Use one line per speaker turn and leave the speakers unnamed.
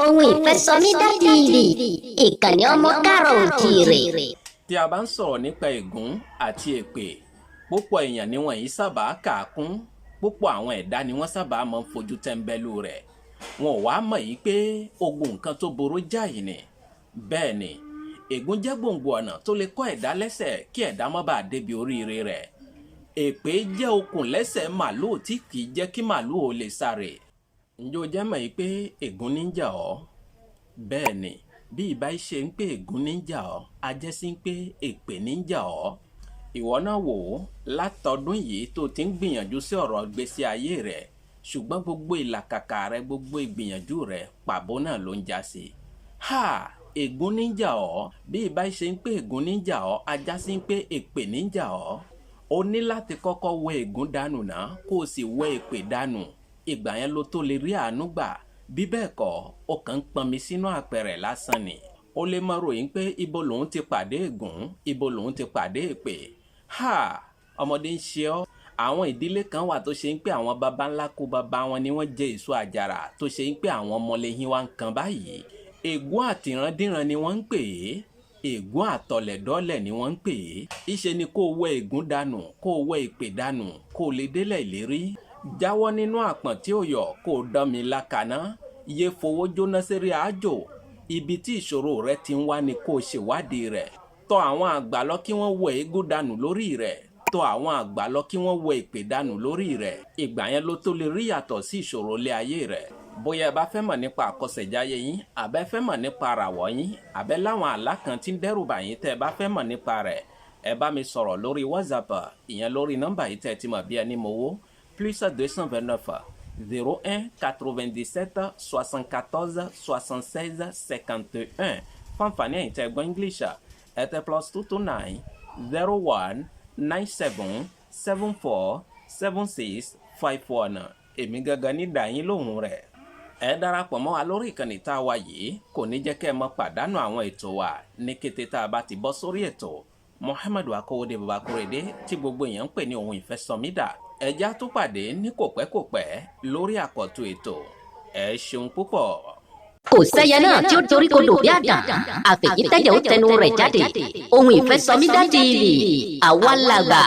Ohun ìfẹ́sọmídá TV ìkànnì ọmọ káàárọ̀-o-jíire.
Tí a bá ń sọ̀rọ̀ nípa ègún àti èpè, púpọ̀ èèyàn ni wọ́n yìí sábà kà á kún, púpọ̀ àwọn ẹ̀dá ni wọ́n sábà máa ń fojú tẹ́ńbẹ́lú rẹ̀. Wọn ò wá mọ̀ yìí pé ogun nǹkan tó burú jáì ni. Bẹ́ẹ̀ ni, ègún jẹ́ gbòǹgbò ọ̀nà tó lè kọ́ ẹ̀dá lẹ́sẹ̀ kí ẹ̀dá má bàa débi oríire rẹ̀. Èpè jẹ́ okùn lẹ́sẹ̀ màlúù tí kì í jẹ́ kí màlúù ó lè sáré. Ǹjẹ́ o jẹ́ mọ̀ yìí pé ègún ní ń jà ọ́? Bẹ́ẹ̀ ni, bí ìbá ṣe ń pé ègún ní ń jà ọ́, a jẹ́ sí ń pé èpè ní ń jà ọ́. Ìwọ náà wò ó, látọdún yìí tó ti ń gbìyànjú sí ọ̀rọ̀ ìgbésí ayé rẹ̀, ṣùgbọ́n gbogbo ìlàkàkà rẹ, gbogbo ìgbìyànjú rẹ, pàbó náà ló ń já sí. Ha! Ègún ní ń jà ọ́, bí ìbá ṣe ń pé ègún ní ń jà ọ́, a já sí ń pé èpè ní ń jà ọ́. O ní láti kọ́kọ́ wẹ ègún dànù náà, kó o sì wẹ èpè dànù. Ìgbà yẹn ló tó lè rí àánú gbà. Bí bẹ́ẹ̀ kọ́, ó kàn ń pọnmi sínú àpẹẹrẹ lásán ni. Ó lè máa ròyìn pé ibo lòun ti pàdé ègún, ibo lòun ti pàdé èpè. Ha! Ọmọdé ń ṣe ọ́. Àwọn ìdílé kan wà tó ṣe ń pé àwọn baba ńlá kú baba wọn ni wọ́n jẹ èso àjàrà tó ṣe ń pé àwọn ọmọlẹ́yìn wa ń kan báyìí. Ègún àtìrandíran ni wọ́n ń pè é. Ègún àtọ̀lẹ̀dọ́lẹ̀ ni wọ́n ń pè é. Ìṣe ni kó o wẹ ègún dànù, kó o wẹ èpè dànù, kó o lè délẹ̀ ìlérí. Jáwọ́ nínú àpọ̀n tí ó yọ kó o dán mi lákaná. Yé fowó jóná sérí àjò. Ibi tí ìṣòro rẹ ti ń wá ni kó o ṣèwádìí rẹ̀. Tọ̀ àwọn àgbà lọ kí wọ́n wẹ ègún dànù lórí rẹ̀. Tọ̀ àwọn àgbà lọ kí wọ́n wẹ èpè dànù lórí rẹ̀. Ìgbà yẹn ló tó lè rí yàtọ̀ sí ìṣòro ilé ayé rẹ̀. Bóyá ẹ bá fẹ́ mọ̀ nípa àkọsẹ̀jáyé yín, àbẹ́ fẹ́ mọ̀ nípa àràwọ̀ yín, àbẹ́ láwọn àlá kan tí ń dẹ́rùbà yín tẹ́ ẹ bá fẹ́ mọ̀ nípa rẹ̀, ẹ bá mi sọ̀rọ̀ lórí WhatsApp, ìyẹn lórí nọ́mbà yìí tẹ́ ẹ ti mọ̀ bí ẹni mowó, plus 229 01 97 74 76 51. Fáǹfààní ẹ̀yin tẹ́ gbọ́ English, ẹ tẹ +229 01 97 74 76 51. Èmi gangan ní dàáyín lóhùn rẹ̀. Ẹ darapọ̀ mọ́ wa lórí ìkànnì tá a wà yìí, kò ní jẹ́ kẹ́ ẹ mọ́ pàdánù àwọn ètò wa ní kété tá a bá ti bọ́ sórí ètò. Muhammadu Akówódé Baba Kóredé tí gbogbo èèyàn ń pè ní ohun ìfẹ́sọmídà. Ẹja tó pàdé ní kòpẹ́kòpẹ́ lórí àkọ́tún ètò. Ẹ ṣeun púpọ̀.
Kò sẹ́yẹ náà tí ó dorí kodò bí àdán, àfẹ̀yìntẹ́jẹ̀ ó tẹnu rẹ̀ jáde. Ohun ìfẹ́sọmídá TV, àwa làgbà.